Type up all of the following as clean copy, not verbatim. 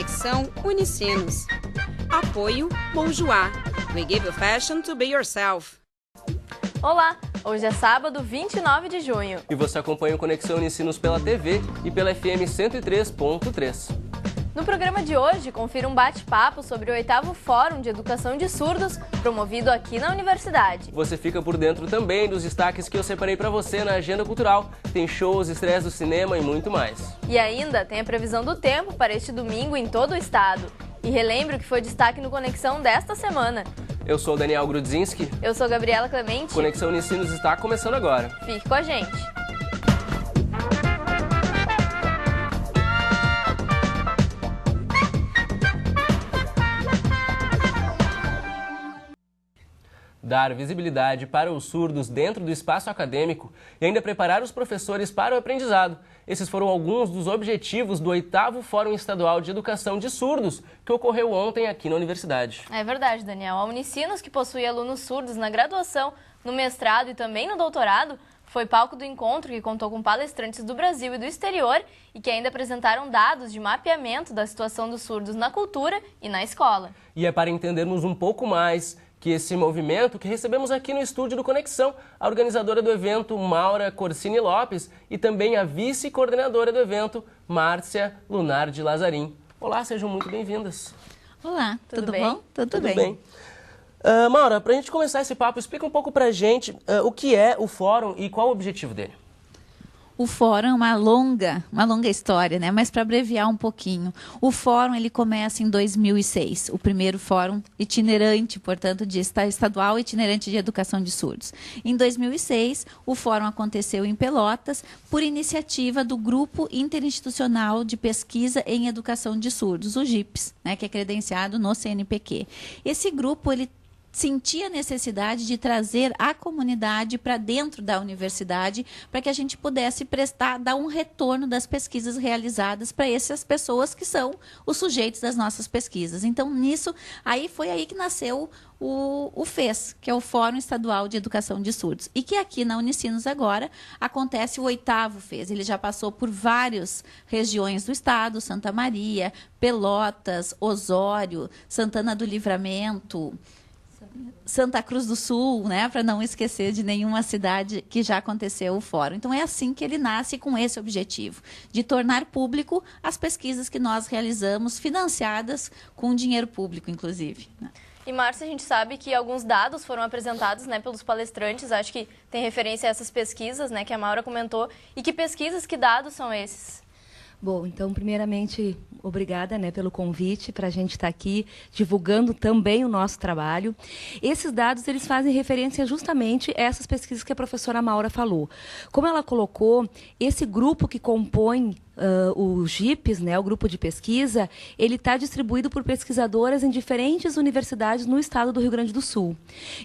Conexão Unicinos. Apoio Bonjour. We give you fashion to be yourself. Olá, hoje é sábado, 29 de junho. E você acompanha o Conexão Unicinos pela TV e pela FM 103.3. No programa de hoje, confira um bate-papo sobre o 8º Fórum de Educação de Surdos, promovido aqui na Universidade. Você fica por dentro também dos destaques que eu separei para você na agenda cultural. Tem shows, estreias do cinema e muito mais. E ainda tem a previsão do tempo para este domingo em todo o estado. E relembre o que foi destaque no Conexão desta semana. Eu sou o Daniel Grudzinski. Eu sou Gabriela Clemente. Conexão Unicinos está começando agora. Fique com a gente. Dar visibilidade para os surdos dentro do espaço acadêmico e ainda preparar os professores para o aprendizado. Esses foram alguns dos objetivos do 8º Fórum Estadual de Educação de Surdos, que ocorreu ontem aqui na Universidade. É verdade, Daniel. A Unicinos, que possui alunos surdos na graduação, no mestrado e também no doutorado, foi palco do encontro que contou com palestrantes do Brasil e do exterior e que ainda apresentaram dados de mapeamento da situação dos surdos na cultura e na escola. E é para entendermos um pouco mais que esse movimento que recebemos aqui no estúdio do Conexão, a organizadora do evento, Maura Corsini Lopes, e também a vice-coordenadora do evento, Márcia Lunardi Lazarim. Olá, sejam muito bem-vindas. Olá, tudo bem? bom? Tudo bem. Maura, para a gente começar esse papo, explica um pouco para a gente o que é o fórum e qual o objetivo dele. O fórum é uma longa história, né? Mas para abreviar um pouquinho, o fórum ele começa em 2006, o primeiro fórum itinerante, portanto, de estadual itinerante de educação de surdos. Em 2006, o fórum aconteceu em Pelotas por iniciativa do Grupo Interinstitucional de Pesquisa em Educação de Surdos, o GIPS, né? Que é credenciado no CNPq. Esse grupo ele sentia a necessidade de trazer a comunidade para dentro da universidade para que a gente pudesse dar um retorno das pesquisas realizadas para essas pessoas que são os sujeitos das nossas pesquisas. Então, foi aí que nasceu o FES, que é o Fórum Estadual de Educação de Surdos, e que aqui na Unicinos agora acontece o 8º FES. Ele já passou por várias regiões do estado, Santa Maria, Pelotas, Osório, Santana do Livramento, Santa Cruz do Sul, né, para não esquecer de nenhuma cidade que já aconteceu o fórum. Então é assim que ele nasce, com esse objetivo, de tornar público as pesquisas que nós realizamos, financiadas com dinheiro público, inclusive. E, Márcia, a gente sabe que alguns dados foram apresentados, né, pelos palestrantes, acho que tem referência a essas pesquisas, né, que a Maura comentou. E que pesquisas, que dados são esses? Bom, então, primeiramente, obrigada, né, pelo convite para a gente estar aqui divulgando também o nosso trabalho. Esses dados, eles fazem referência justamente a essas pesquisas que a professora Maura falou. Como ela colocou, esse grupo que compõe o GIPS, né, o grupo de pesquisa, ele está distribuído por pesquisadoras em diferentes universidades no estado do Rio Grande do Sul.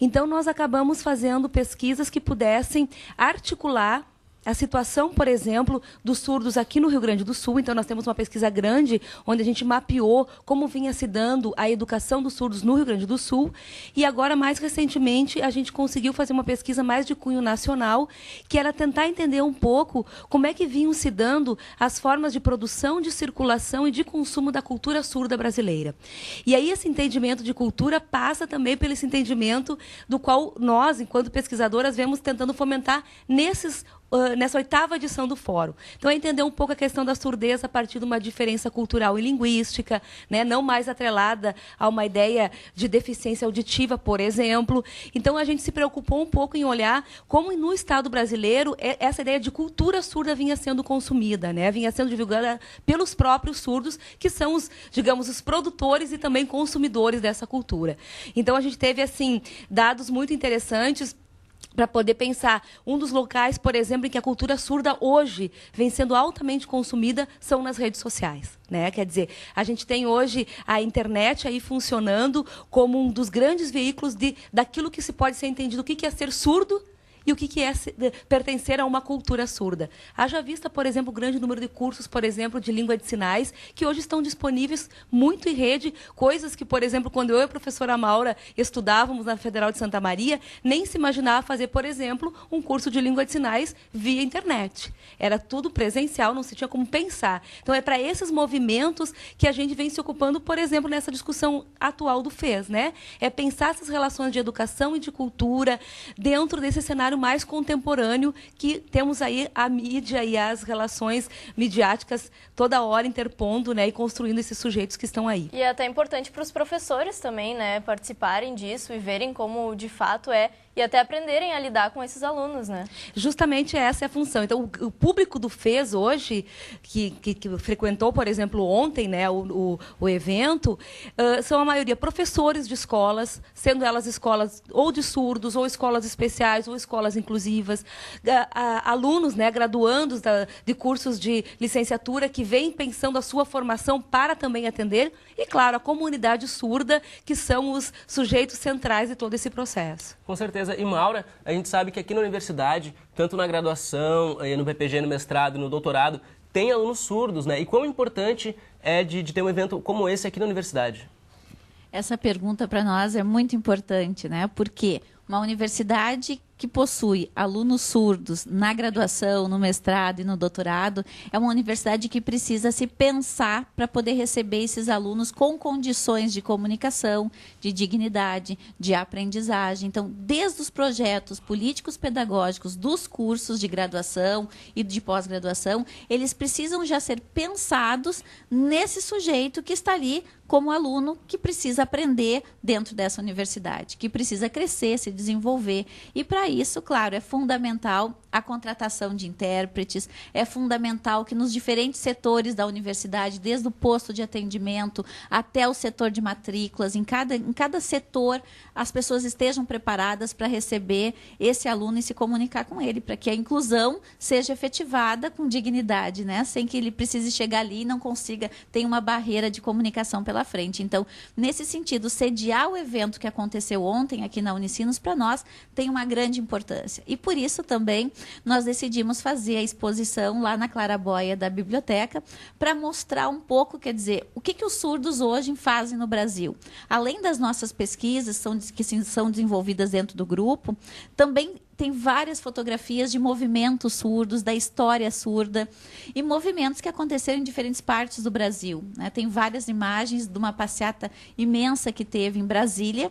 Então, nós acabamos fazendo pesquisas que pudessem articular a situação, por exemplo, dos surdos aqui no Rio Grande do Sul. Então, nós temos uma pesquisa grande, onde a gente mapeou como vinha se dando a educação dos surdos no Rio Grande do Sul. E agora, mais recentemente, a gente conseguiu fazer uma pesquisa mais de cunho nacional, que era tentar entender um pouco como é que vinham se dando as formas de produção, de circulação e de consumo da cultura surda brasileira. E aí, esse entendimento de cultura passa também pelo esse entendimento do qual nós, enquanto pesquisadoras, vemos tentando fomentar nessa 8ª edição do Fórum. Então, é entender um pouco a questão da surdez a partir de uma diferença cultural e linguística, né? Não mais atrelada a uma ideia de deficiência auditiva, por exemplo. Então, a gente se preocupou um pouco em olhar como no Estado brasileiro essa ideia de cultura surda vinha sendo consumida, né? Vinha sendo divulgada pelos próprios surdos, que são os produtores e também consumidores dessa cultura. Então, a gente teve assim dados muito interessantes para poder pensar. Um dos locais, por exemplo, em que a cultura surda hoje vem sendo altamente consumida são nas redes sociais, né? Quer dizer, a gente tem hoje a internet aí funcionando como um dos grandes veículos daquilo que se pode ser entendido o que é ser surdo e o que é pertencer a uma cultura surda. Haja vista, por exemplo, o grande número de cursos, por exemplo, de língua de sinais, que hoje estão disponíveis muito em rede, coisas que, por exemplo, quando eu e a professora Maura estudávamos na Federal de Santa Maria, nem se imaginava fazer, por exemplo, um curso de língua de sinais via internet. Era tudo presencial, não se tinha como pensar. Então, é para esses movimentos que a gente vem se ocupando, por exemplo, nessa discussão atual do FES, né? É pensar essas relações de educação e de cultura dentro desse cenário mais contemporâneo que temos aí a mídia e as relações midiáticas toda hora interpondo, né, e construindo esses sujeitos que estão aí. E é até importante para os professores também, né, participarem disso e verem como de fato é e até aprenderem a lidar com esses alunos, né? Justamente essa é a função. Então, o público do FES hoje, que frequentou, por exemplo, ontem, né, o evento, são a maioria professores de escolas, sendo elas escolas ou de surdos, ou escolas especiais, ou escolas inclusivas, alunos, né, graduandos de cursos de licenciatura que vêm pensando a sua formação para também atender, e, claro, a comunidade surda, que são os sujeitos centrais de todo esse processo. Com certeza. E Maura, a gente sabe que aqui na universidade, tanto na graduação, no PPG, no mestrado e no doutorado, tem alunos surdos, né? E quão importante é de ter um evento como esse aqui na universidade? Essa pergunta para nós é muito importante, né? Porque uma universidade que possui alunos surdos na graduação, no mestrado e no doutorado, é uma universidade que precisa se pensar para poder receber esses alunos com condições de comunicação, de dignidade, de aprendizagem. Então, desde os projetos políticos pedagógicos dos cursos de graduação e de pós-graduação, eles precisam já ser pensados nesse sujeito que está ali como aluno que precisa aprender dentro dessa universidade, que precisa crescer, se desenvolver. E para isso, claro, é fundamental a contratação de intérpretes, é fundamental que nos diferentes setores da universidade, desde o posto de atendimento até o setor de matrículas, em cada setor, as pessoas estejam preparadas para receber esse aluno e se comunicar com ele, para que a inclusão seja efetivada com dignidade, né? Sem que ele precise chegar ali e não consiga, ter uma barreira de comunicação pela frente. Então, nesse sentido, sediar o evento que aconteceu ontem aqui na Unicinos, para nós, tem uma grande importância. E por isso também nós decidimos fazer a exposição lá na Claraboia da biblioteca para mostrar um pouco, quer dizer, o que os surdos hoje fazem no Brasil. Além das nossas pesquisas que são desenvolvidas dentro do grupo, também tem várias fotografias de movimentos surdos, da história surda e movimentos que aconteceram em diferentes partes do Brasil, né? Tem várias imagens de uma passeata imensa que teve em Brasília,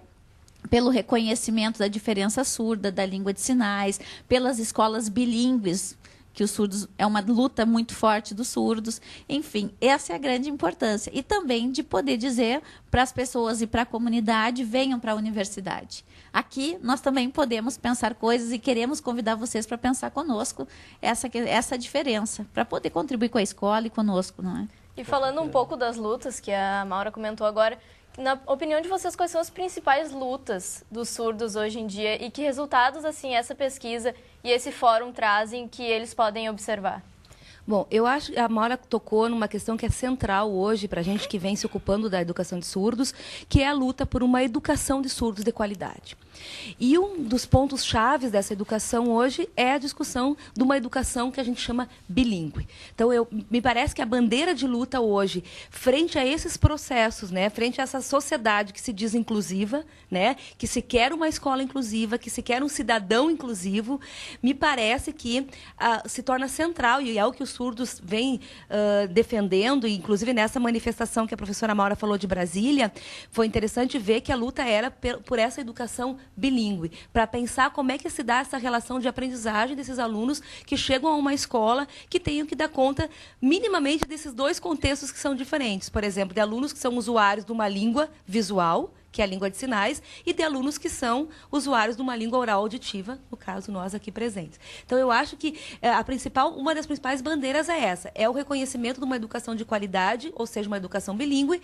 pelo reconhecimento da diferença surda, da língua de sinais, pelas escolas bilíngues, que os surdos é uma luta muito forte dos surdos. Enfim, essa é a grande importância. E também de poder dizer para as pessoas e para a comunidade, venham para a universidade. Aqui nós também podemos pensar coisas e queremos convidar vocês para pensar conosco essa diferença, para poder contribuir com a escola e conosco, não é? E falando um pouco das lutas que a Maura comentou agora, na opinião de vocês, quais são as principais lutas dos surdos hoje em dia e que resultados assim essa pesquisa e esse fórum trazem que eles podem observar? Bom, eu acho que a Maura tocou numa questão que é central hoje para a gente que vem se ocupando da educação de surdos, que é a luta por uma educação de surdos de qualidade. E um dos pontos chaves dessa educação hoje é a discussão de uma educação que a gente chama bilíngue. Então, me parece que a bandeira de luta hoje, frente a esses processos, né, frente a essa sociedade que se diz inclusiva, né, que se quer uma escola inclusiva, que se quer um cidadão inclusivo, me parece que se torna central, e é o que os surdos vêm defendendo, e inclusive nessa manifestação que a professora Maura falou de Brasília, foi interessante ver que a luta era por essa educação bilíngue, para pensar como é que se dá essa relação de aprendizagem desses alunos que chegam a uma escola que tenham que dar conta minimamente desses dois contextos que são diferentes. Por exemplo, de alunos que são usuários de uma língua visual, que é a língua de sinais, e de alunos que são usuários de uma língua oral auditiva, no caso nós aqui presentes. Então, eu acho que uma das principais bandeiras é essa, é o reconhecimento de uma educação de qualidade, ou seja, uma educação bilíngue,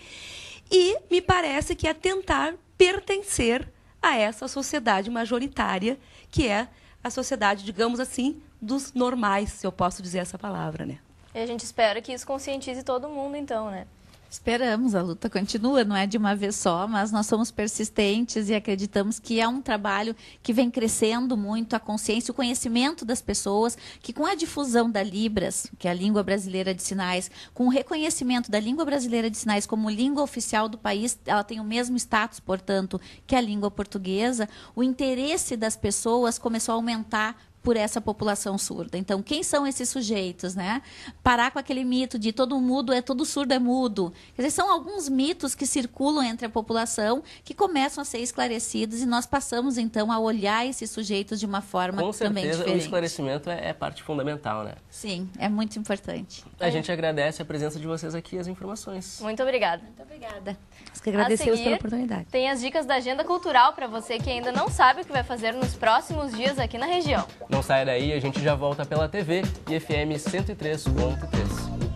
e me parece que é tentar pertencer a essa sociedade majoritária, que é a sociedade, digamos assim, dos normais, se eu posso dizer essa palavra, né? E a gente espera que isso conscientize todo mundo, então, né? Esperamos, a luta continua, não é de uma vez só, mas nós somos persistentes e acreditamos que é um trabalho que vem crescendo muito a consciência, o conhecimento das pessoas, que com a difusão da Libras, que é a língua brasileira de sinais, com o reconhecimento da língua brasileira de sinais como língua oficial do país, ela tem o mesmo status, portanto, que a língua portuguesa, o interesse das pessoas começou a aumentar por essa população surda. Então, quem são esses sujeitos, né? Parar com aquele mito de todo surdo é mudo. Quer dizer, são alguns mitos que circulam entre a população que começam a ser esclarecidos e nós passamos, então, a olhar esses sujeitos de uma forma também diferente. Com certeza, o esclarecimento é parte fundamental, né? Sim, é muito importante. A gente agradece a presença de vocês aqui e as informações. Muito obrigada. Muito obrigada. Nós que agradecemos pela oportunidade. Tem as dicas da agenda cultural para você que ainda não sabe o que vai fazer nos próximos dias aqui na região. Não saia daí, a gente já volta pela TV e FM 103.3.